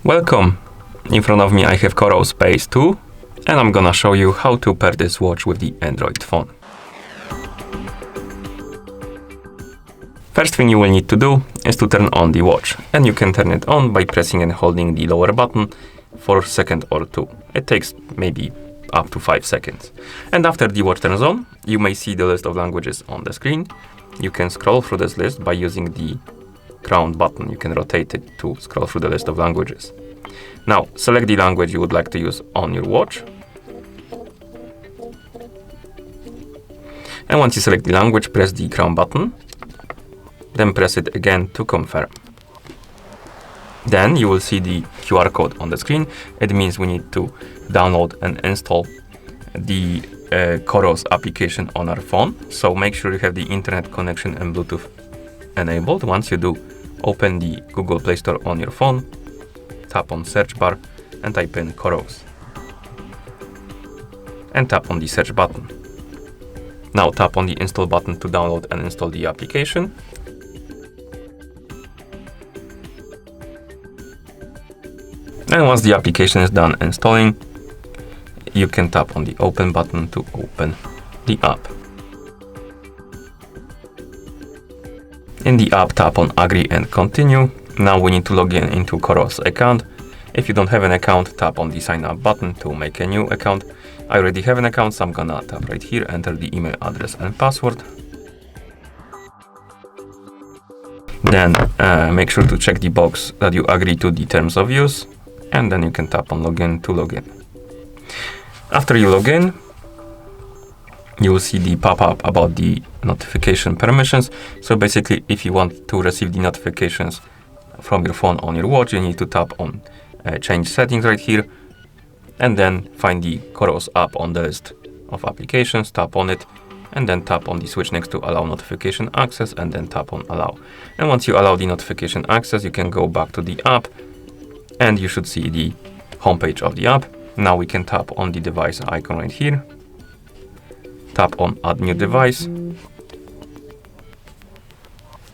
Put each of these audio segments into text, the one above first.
Welcome! In front of me I have Coros Pace 2 and I'm gonna show you how to pair this watch with the Android phone. First thing you will need to do is to turn on the watch, and you can turn it on by pressing and holding the lower button for a second or two. It takes maybe up to 5 seconds. And after the watch turns on, you may see the list of languages on the screen. You can scroll through this list by using the crown button. You can rotate it to scroll through the list of languages. Now, select the language you would like to use on your watch. And once you select the language, press the crown button. Then press it again to confirm. Then you will see the QR code on the screen. It means we need to download and install the Coros application on our phone. So make sure you have the internet connection and Bluetooth enabled. Once you do, open the Google Play Store on your phone, tap on search bar and type in Coros. And tap on the search button. Now tap on the install button to download and install the application. And once the application is done installing, you can tap on the open button to open the app. In the app, tap on agree and continue. Now we need to log in into Coros account. If you don't have an account, tap on the sign up button to make a new account. I already have an account, so I'm gonna tap right here, enter the email address and password. Then make sure to check the box that you agree to the terms of use. And then you can tap on login to log in. After you log in, you will see the pop-up about the notification permissions. So basically, if you want to receive the notifications from your phone on your watch, you need to tap on change settings right here, and then find the Coros app on the list of applications, tap on it, and then tap on the switch next to allow notification access, and then tap on allow. And once you allow the notification access, you can go back to the app, and you should see the homepage of the app. Now we can tap on the device icon right here. Tap on add new device.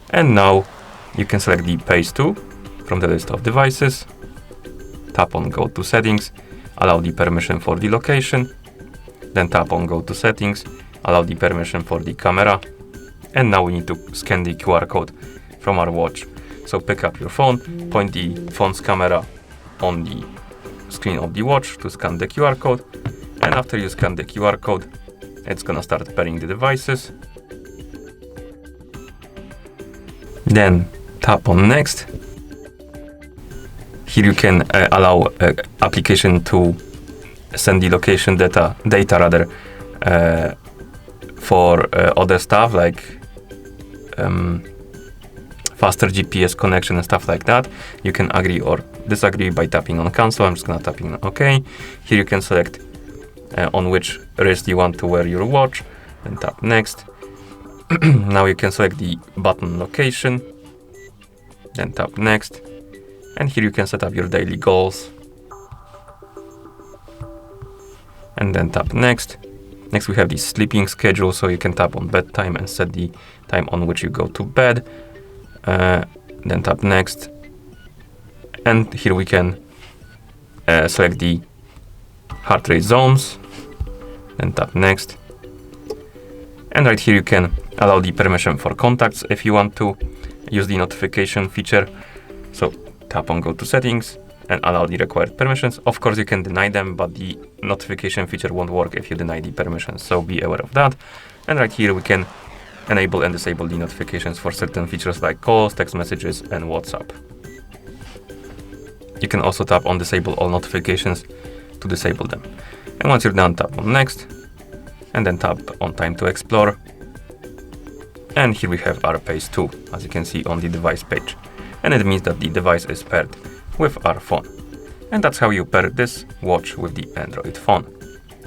And now you can select the Pace 2 from the list of devices. Tap on go to settings, allow the permission for the location. Then tap on go to settings, allow the permission for the camera. And now we need to scan the QR code from our watch. So pick up your phone, point the phone's camera on the screen of the watch to scan the QR code. And after you scan the QR code, it's gonna start pairing the devices. Then tap on next. Here you can allow application to send the location data for other stuff like faster GPS connection and stuff like that. You can agree or disagree by tapping on cancel. I'm just gonna tap in OK. Here you can select on which wrist you want to wear your watch, and tap next. Now you can select the button location, then tap next. And here you can set up your daily goals, and then tap next. Next we have the sleeping schedule, so you can tap on bedtime and set the time on which you go to bed. Then tap next, and here we can select the heart rate zones, then tap next. And right here you can allow the permission for contacts if you want to use the notification feature. So tap on go to settings and allow the required permissions. Of course you can deny them, but the notification feature won't work if you deny the permissions, so be aware of that. And right here we can enable and disable the notifications for certain features like calls, text messages, and WhatsApp. You can also tap on disable all notifications to disable them. And once you're done, tap on next, and then tap on time to explore. And here we have our Pace 2, as you can see on the device page. And it means that the device is paired with our phone. And that's how you pair this watch with the Android phone.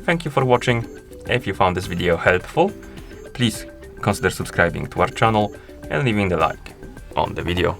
Thank you for watching. If you found this video helpful, please consider subscribing to our channel and leaving the like on the video.